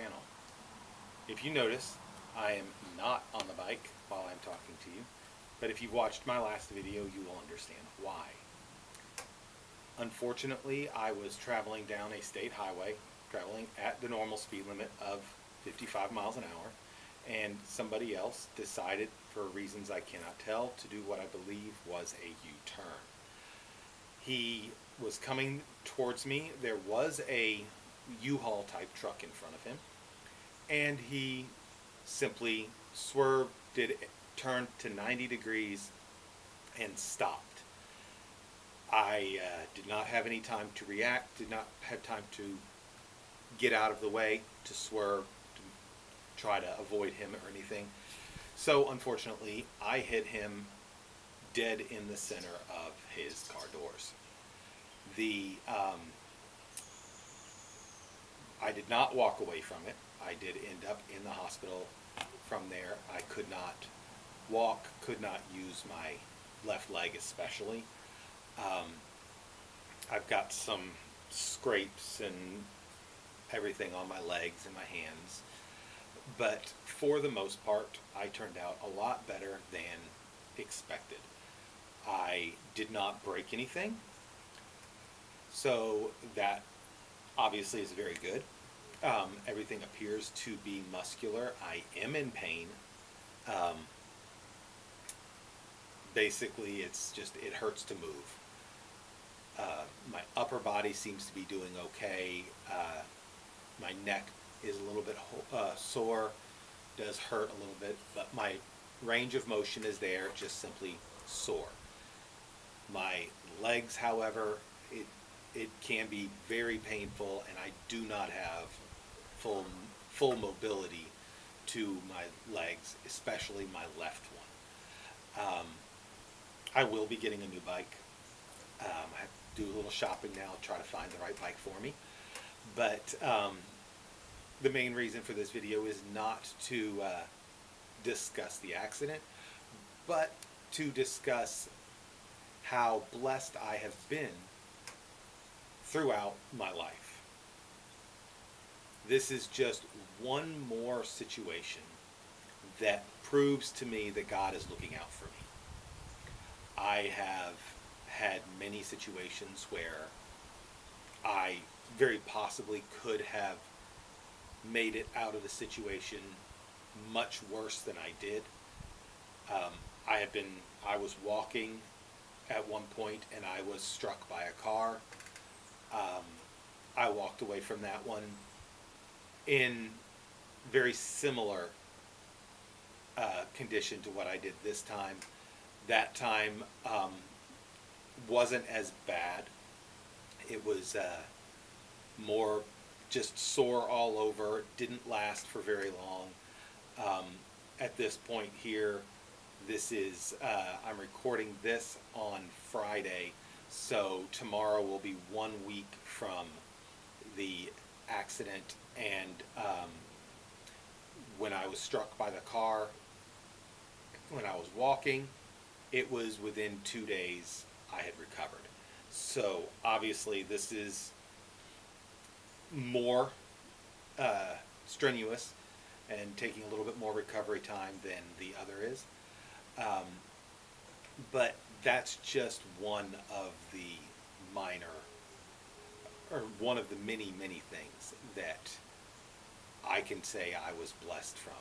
channel. If you notice, I am not on the bike while I'm talking to you, but if you've watched my last video, you will understand why. Unfortunately, I was traveling down a state highway, traveling at the normal speed limit of 55 miles an hour, and somebody else decided, for reasons I cannot tell, to do what I believe was a U-turn. He was coming towards me. There was a U-Haul type truck in front of him, and he simply swerved, turned to 90 degrees, and stopped. I did not have any time to react, did not have time to get out of the way, to swerve, to try to avoid him or anything. So unfortunately, I hit him dead in the center of his car doors. I did not walk away from it. I did end up in the hospital from there. I could not walk, could not use my left leg especially. I've got some scrapes and everything on my legs and my hands. But for the most part, I turned out a lot better than expected. I did not break anything, so that obviously is very good. Everything appears to be muscular. I am in pain. Basically, it hurts to move. My upper body seems to be doing okay. My neck is a little bit sore, does hurt a little bit, but my range of motion is there, just simply sore. My legs, however, it can be very painful, and I do not have full mobility to my legs, especially my left one. I will be getting a new bike. I have to do a little shopping now, try to find the right bike for me. But the main reason for this video is not to discuss the accident, but to discuss how blessed I have been throughout my life. This is just one more situation that proves to me that God is looking out for me. I have had many situations where I very possibly could have made it out of the situation much worse than I did. I was walking at one point and I was struck by a car. I walked away from that one in very similar condition to what I did this time. That time wasn't as bad. It was more just sore all over. Didn't last for very long. At this point here, I'm recording this on Friday, so tomorrow will be 1 week from the accident, and when I was struck by the car, when I was walking, it was within 2 days I had recovered. So obviously this is more strenuous and taking a little bit more recovery time than the other is. But that's just one of the one of the many, many things that I can say I was blessed from.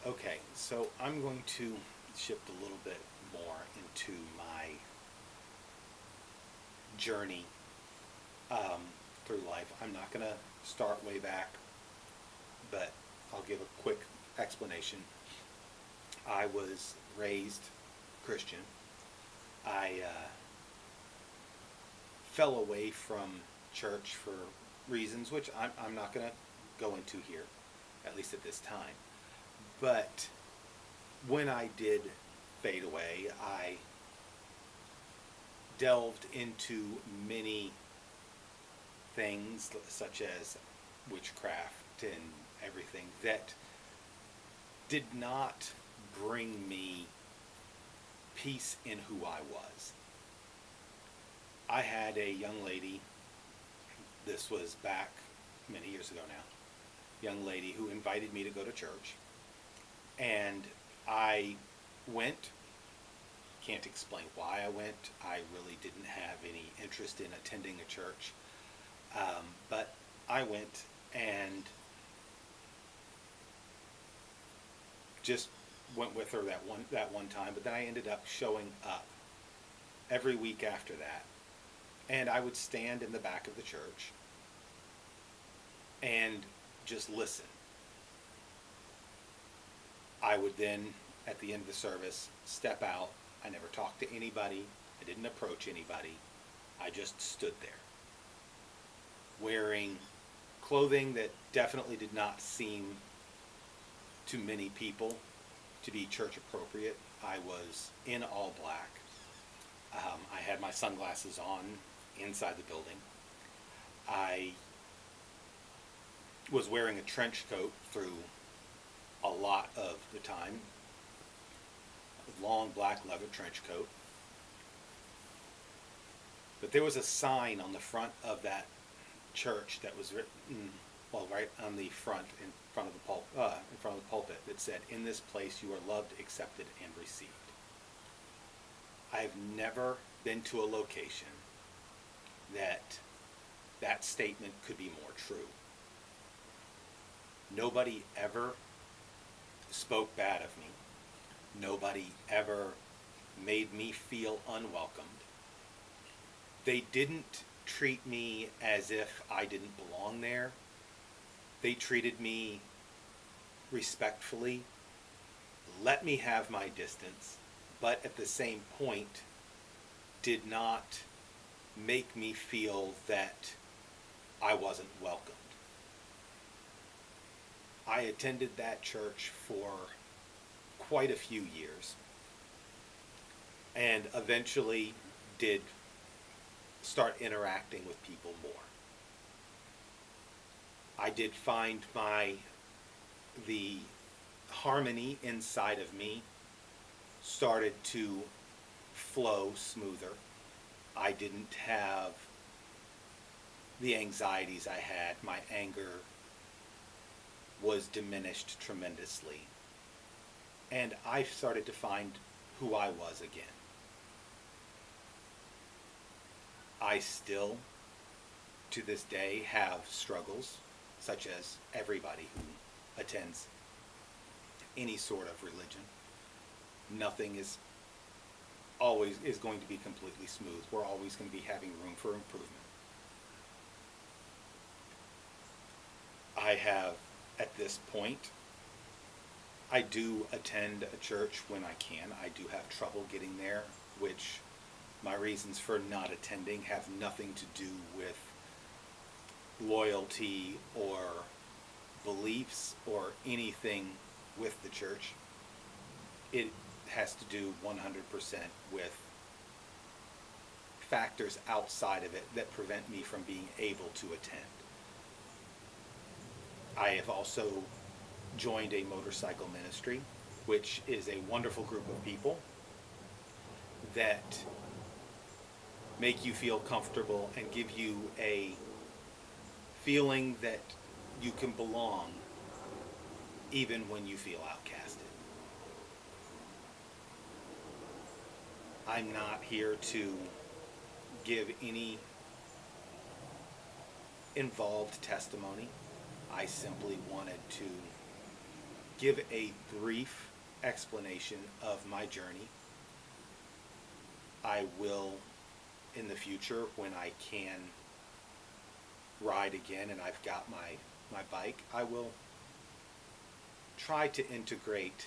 Okay, so I'm going to shift a little bit more into my journey through life. I'm not going to start way back, but I'll give a quick explanation. I was raised Christian. I fell away from church for reasons which I'm not going to go into here, at least at this time. But when I did fade away, I delved into many things such as witchcraft and everything that did not bring me peace in who I was. I had a young lady, this was back many years ago now, young lady who invited me to go to church. And I went. Can't explain why I went. I really didn't have any interest in attending a church. But I went and just went with her that one time, but then I ended up showing up every week after that. And I would stand in the back of the church and just listen. I would then, at the end of the service, step out. I never talked to anybody. I didn't approach anybody. I just stood there, wearing clothing that definitely did not seem to many people to be church appropriate. I was in all black. I had my sunglasses on inside the building. I was wearing a trench coat through a lot of the time, a long black leather trench coat. But there was a sign on the front of that church that was written, well, right on the front, in front of the pulpit, that said, "In this place you are loved, accepted, and received." I have never been to a location that statement could be more true. Nobody ever spoke bad of me. Nobody ever made me feel unwelcomed. They didn't treat me as if I didn't belong there. They treated me respectfully, let me have my distance, but at the same point did not make me feel that I wasn't welcomed. I attended that church for quite a few years and eventually did start interacting with people more. I did find the harmony inside of me started to flow smoother. I didn't have the anxieties I had. My anger was diminished tremendously. And I started to find who I was again. I still, to this day, have struggles, such as everybody who attends any sort of religion. Nothing is going to be completely smooth. We're always going to be having room for improvement. I have, at this point, I do attend a church when I can. I do have trouble getting there, which my reasons for not attending have nothing to do with loyalty or beliefs or anything with the church. It has to do 100% with factors outside of it that prevent me from being able to attend. I have also joined a motorcycle ministry, which is a wonderful group of people that make you feel comfortable and give you a feeling that you can belong even when you feel outcasted. I'm not here to give any involved testimony. I simply wanted to give a brief explanation of my journey. I will, in the future, when I can ride again and I've got my bike, I will try to integrate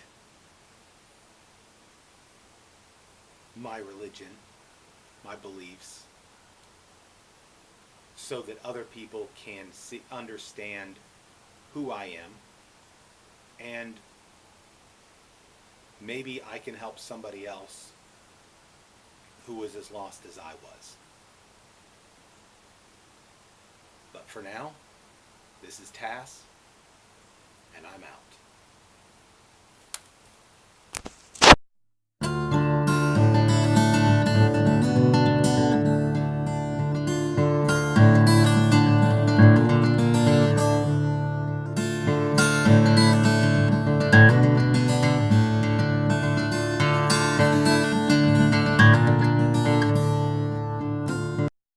my religion, my beliefs, so that other people can understand who I am, and maybe I can help somebody else who was as lost as I was. But for now, this is Tass, and I'm out.